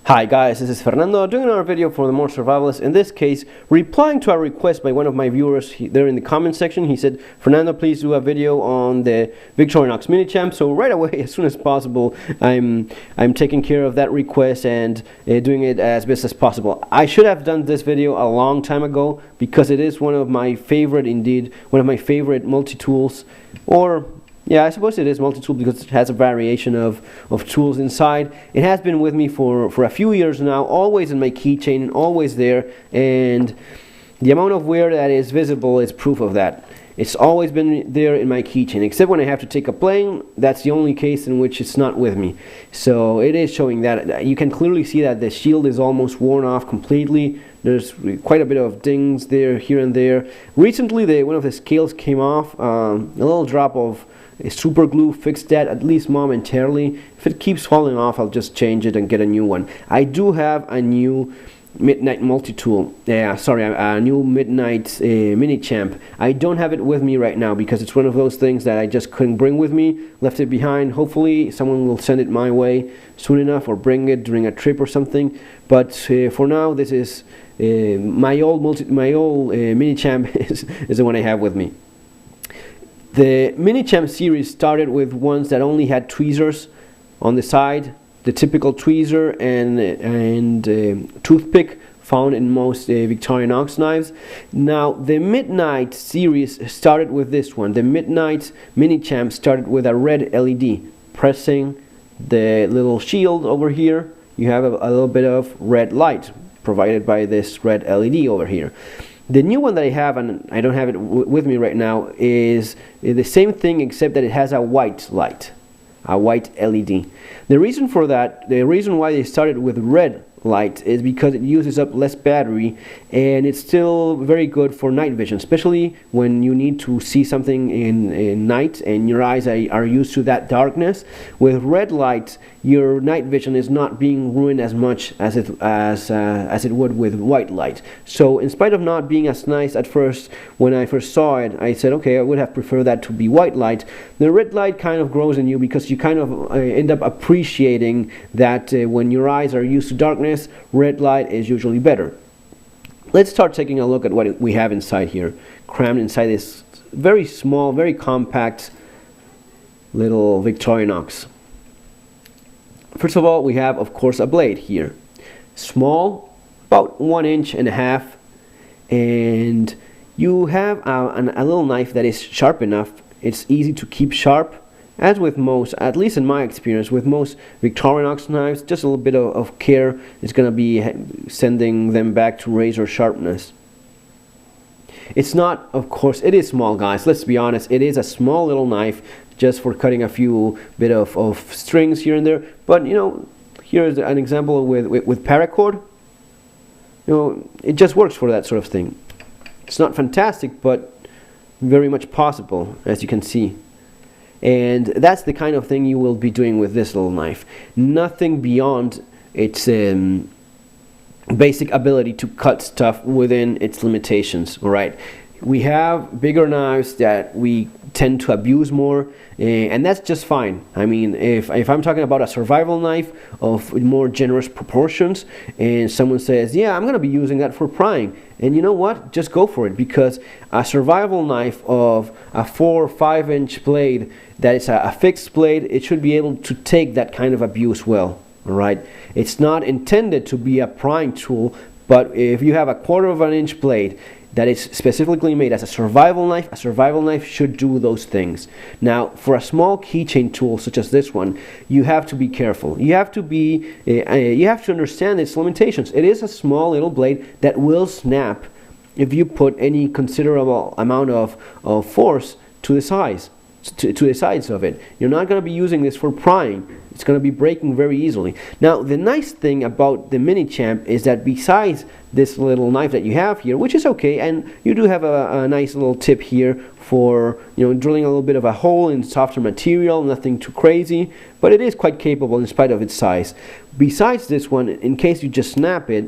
Hi guys, this is Fernando doing another video for the More Survivalists. In this case, replying to a request by one of my viewers there in the comment section. He said, Fernando, please do a video on the Victorinox Minichamp. So right away, as soon as possible, I'm taking care of that request and doing it as best as possible. I should have done this video a long time ago because it is one of my favorite, indeed, one of my favorite multi-tools. Or yeah, I suppose it is multi-tool because it has a variation of tools inside. It has been with me for a few years now, always in my keychain, always there, and the amount of wear that is visible is proof of that. It's always been there in my keychain, except when I have to take a plane. That's the only case in which it's not with me. So it is showing that. You can clearly see that the shield is almost worn off completely. There's quite a bit of dings there, here and there. Recently, one of the scales came off. A little drop of super glue fixed that, at least momentarily. If it keeps falling off, I'll just change it and get a new one. I do have a new Midnight multi-tool, a new Midnight Minichamp. I don't have it with me right now because it's one of those things that I just couldn't bring with me, left it behind. Hopefully someone will send it my way soon enough or bring it during a trip or something. But for now, this is my old Minichamp is the one I have with me. The Minichamp series started with ones that only had tweezers on the side, the typical tweezer and toothpick found in most Victorinox knives. Now the Midnight series started with this one. The Midnight Minichamp started with a red LED. Pressing the little shield over here, you have a little bit of red light provided by this red LED over here. The new one that I have, and I don't have it with me right now, is the same thing except that it has a white light, a white LED. The reason for that, the reason why they started with red light is because it uses up less battery and it's still very good for night vision, especially when you need to see something in night and your eyes are used to that darkness. With red light, your night vision is not being ruined as much as it would with white light. So in spite of not being as nice at first, when I first saw it, I said, okay, I would have preferred that to be white light. The red light kind of grows in you because you kind of end up appreciating that when your eyes are used to darkness, red light is usually better. Let's start taking a look at what we have inside here, crammed inside this very small, very compact little Victorinox. First of all, we have, of course, a blade here. Small, about 1.5 inches, and you have a little knife that is sharp enough. It's easy to keep sharp. As with most, at least in my experience, with most Victorinox knives, just a little bit of care is going to be sending them back to razor sharpness. It's not, of course, it is small, guys. Let's be honest. It is a small little knife just for cutting a few bit of strings here and there. But, you know, here's an example with paracord. You know, it just works for that sort of thing. It's not fantastic, but very much possible, as you can see. And that's the kind of thing you will be doing with this little knife. Nothing beyond its basic ability to cut stuff within its limitations. All right, we have bigger knives that we tend to abuse more, and that's just fine. I mean, if I'm talking about a survival knife of more generous proportions and someone says, yeah, I'm gonna be using that for prying, and you know what, just go for it, because a survival knife of a 4 or 5 inch blade that is a fixed blade, it should be able to take that kind of abuse well. All right, it's not intended to be a prying tool, but if you have a 1/4 inch blade that is specifically made as a survival knife should do those things. Now, for a small keychain tool such as this one, you have to be careful. You have to understand its limitations. It is a small little blade that will snap if you put any considerable amount of force to the sides of it. You're not going to be using this for prying. It's going to be breaking very easily. Now, the nice thing about the Minichamp is that besides this little knife that you have here, which is okay, and you do have a nice little tip here for, you know, drilling a little bit of a hole in softer material, nothing too crazy, but it is quite capable in spite of its size. Besides this one, in case you just snap it,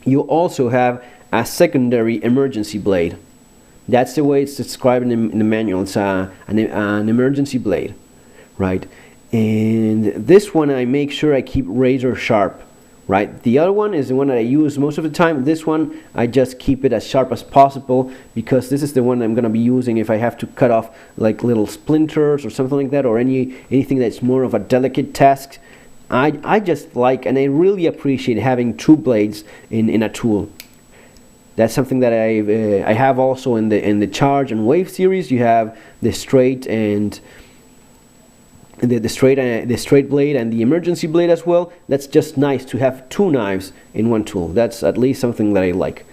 you also have a secondary emergency blade. That's the way it's described in the manual. It's an emergency blade, right? And this one I make sure I keep razor sharp. right? The other one is the one that I use most of the time. This one, I just keep it as sharp as possible because this is the one I'm going to be using if I have to cut off like little splinters or something like that, or anything that's more of a delicate task. I just like, and I really appreciate having two blades in a tool. That's something that I have also in the Charge and Wave series. You have the straight and the straight blade and the emergency blade as well. That's just nice to have two knives in one tool. That's at least something that I like.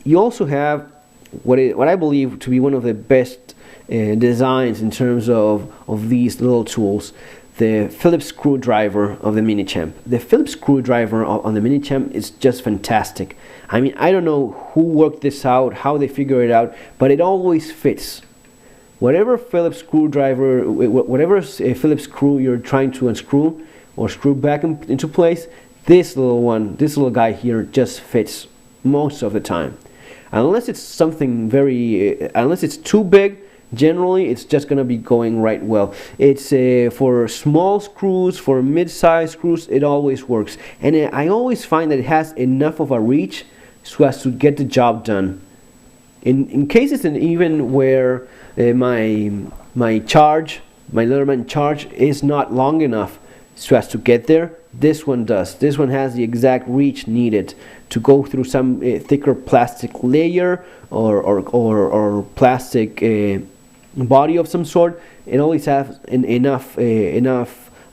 You also have what I believe to be one of the best designs in terms of these little tools, the Phillips Screwdriver of the Minichamp. The Phillips Screwdriver on the Minichamp is just fantastic. I mean, I don't know who worked this out, how they figure it out, but it always fits. Whatever Phillips screwdriver, whatever Phillips screw you're trying to unscrew or screw back into place, this little guy here just fits most of the time. Unless it's something unless it's too big, generally it's just gonna be going right well. It's for small screws, for mid-size screws, it always works. And I always find that it has enough of a reach so as to get the job done. In cases and even where my Leatherman Charge is not long enough so as to get there, this one does. This one has the exact reach needed to go through some thicker plastic layer or plastic body of some sort. It always has enough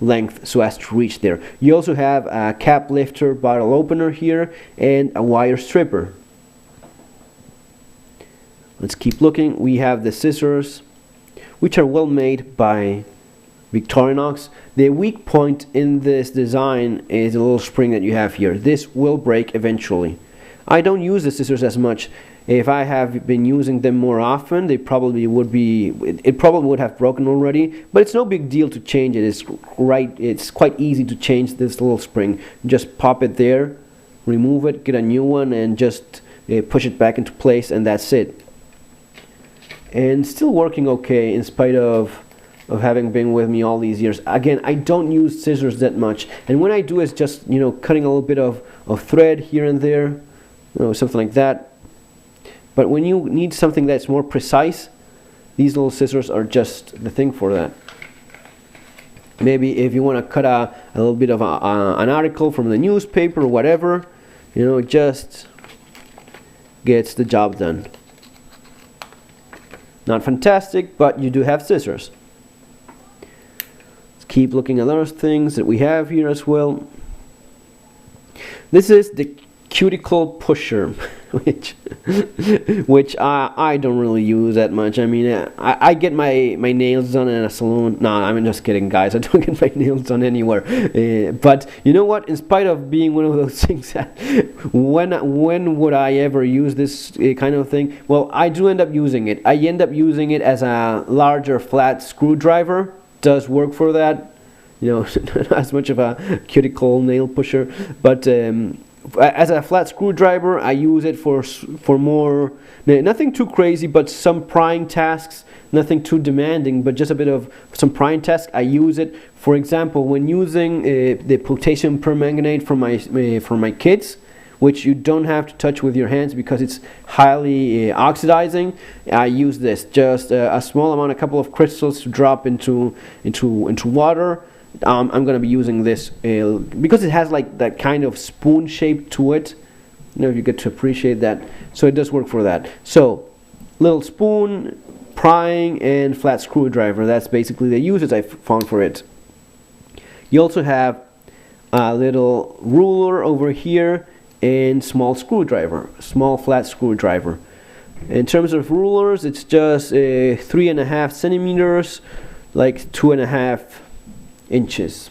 length so as to reach there. You also have a cap lifter bottle opener here and a wire stripper. Let's keep looking. We have the scissors, which are well made by Victorinox. The weak point in this design is the little spring that you have here. This will break eventually. I don't use the scissors as much. If I have been using them more often, it probably would have broken already, but it's no big deal to change it. It's quite easy to change this little spring. Just pop it there, remove it, get a new one, and just push it back into place, and that's it. And still working okay in spite of having been with me all these years. Again, I don't use scissors that much, and when I do, it's just cutting a little bit of thread here and there, something like that. But when you need something that's more precise, these little scissors are just the thing for that. Maybe if you want to cut a little bit of an article from the newspaper or whatever, it just gets the job done. Not fantastic, but you do have scissors. Let's keep looking at other things that we have here as well. This is the Cuticle Pusher, which I don't really use that much. I mean, I get my nails done in a salon. No, I'm just kidding, guys. I don't get my nails done anywhere. But you know what? In spite of being one of those things that when would I ever use this kind of thing? Well, I do end up using it. I end up using it as a larger flat screwdriver. Does work for that. Not as much of a cuticle nail pusher, but as a flat screwdriver, I use it for more, nothing too crazy, but some prying tasks, nothing too demanding, but just a bit of some prying tasks. I use it, for example, when using the potassium permanganate for my kids, which you don't have to touch with your hands because it's highly oxidizing. I use this, just a small amount, a couple of crystals to drop into water. I'm going to be using this because it has like that kind of spoon shape to it. If you get to appreciate that. So it does work for that. So little spoon, prying, and flat screwdriver. That's basically the uses I found for it. You also have a little ruler over here and small screwdriver, small flat screwdriver. In terms of rulers, it's just 3.5 centimeters, like 2.5 inches.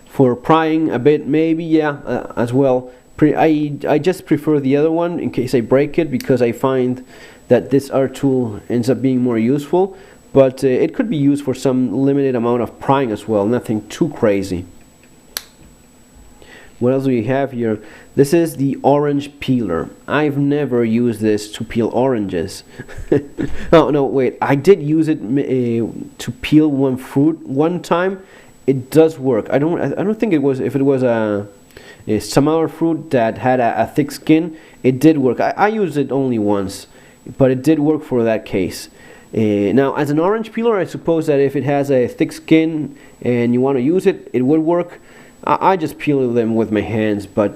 For prying a bit, maybe, as well. I just prefer the other one in case I break it, because I find that this art tool ends up being more useful, but it could be used for some limited amount of prying as well, nothing too crazy. What else do we have here? This is the orange peeler. I've never used this to peel oranges. Oh no, wait, I did use it to peel one fruit one time, it does work. I don't think it was, if it was some other fruit that had a thick skin, it did work. I used it only once, but it did work for that case. Now, as an orange peeler, I suppose that if it has a thick skin and you want to use it, it would work. I just peel them with my hands, but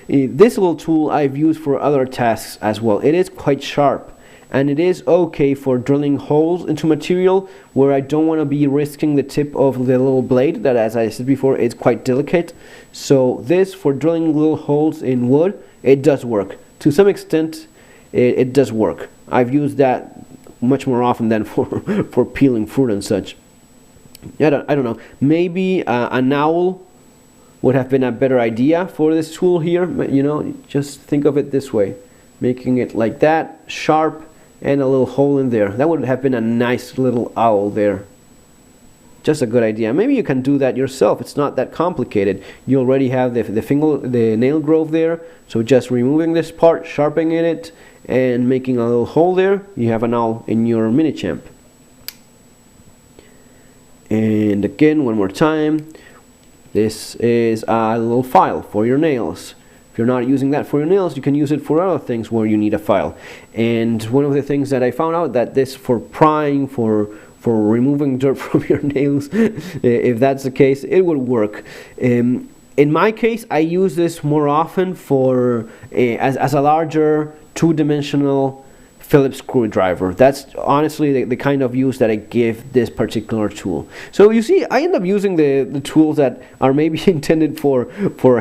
this little tool I've used for other tasks as well. It is quite sharp, and it is okay for drilling holes into material where I don't want to be risking the tip of the little blade that, as I said before, is quite delicate. So this, for drilling little holes in wood, it does work. To some extent, it does work. I've used that much more often than for peeling fruit and such. I don't know. Maybe an owl would have been a better idea for this tool here. You know, just think of it this way, making it like that, sharp, and a little hole in there. That would have been a nice little owl there. Just a good idea. Maybe you can do that yourself. It's not that complicated. You already have the nail groove there, so just removing this part, sharpening it, and making a little hole there, you have an owl in your Minichamp. And again, one more time, this is a little file for your nails. If you're not using that for your nails, you can use it for other things where you need a file. And one of the things that I found out, that this for prying, for removing dirt from your nails, if that's the case, it would work. In my case, I use this more often for as a larger two-dimensional Phillips screwdriver. That's honestly the kind of use that I give this particular tool. So you see, I end up using the tools that are maybe intended for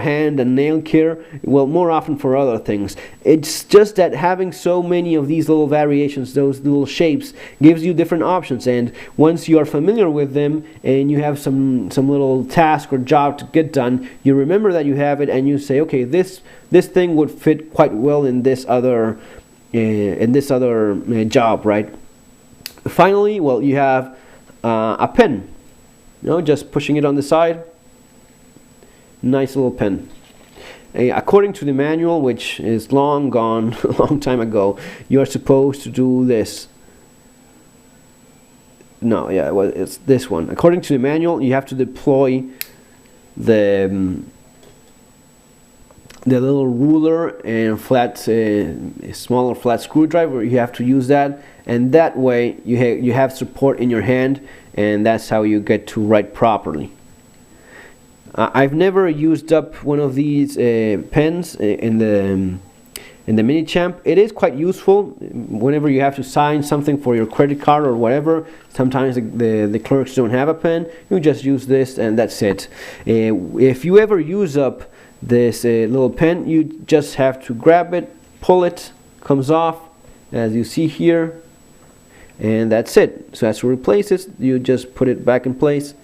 hand and nail care, well, more often for other things. It's just that having so many of these little variations, those little shapes, gives you different options, and once you are familiar with them and you have some little task or job to get done, you remember that you have it and you say, okay, this thing would fit quite well in this other job, right? Finally, well, you have a pen. You know, just pushing it on the side. Nice little pen. According to the manual, which is long gone, a long time ago, you are supposed to do this. No, yeah, well, it's this one. According to the manual, you have to deploy the little ruler and smaller flat screwdriver. You have to use that, and that way you have support in your hand, and that's how you get to write properly. I've never used up one of these pens in the Minichamp. It is quite useful whenever you have to sign something for your credit card or whatever. Sometimes the clerks don't have a pen. You just use this, and that's it. If you ever use up this little pen, you just have to grab it, pull it, comes off as you see here, and that's it. So as to replace it, you just put it back in place,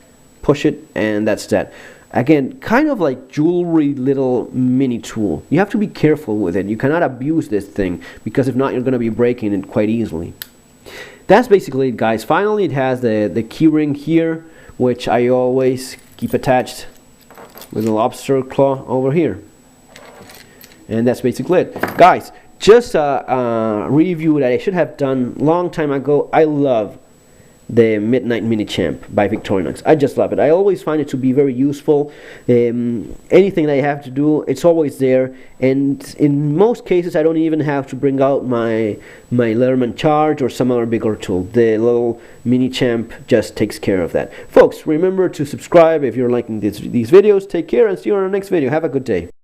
push it, and that's that. Again, kind of like jewelry little mini tool. You have to be careful with it. You cannot abuse this thing, because if not, you're going to be breaking it quite easily. That's basically it, guys. Finally, it has the key ring here, which I always keep attached with a lobster claw over here. And that's basically it. Guys, just a review that I should have done long time ago. I love the Midnight Minichamp by Victorinox. I just love it. I always find it to be very useful. Anything that I have to do, it's always there. And in most cases, I don't even have to bring out my Leatherman Charge or some other bigger tool. The little Minichamp just takes care of that. Folks, remember to subscribe if you're liking these videos. Take care and see you on the next video. Have a good day.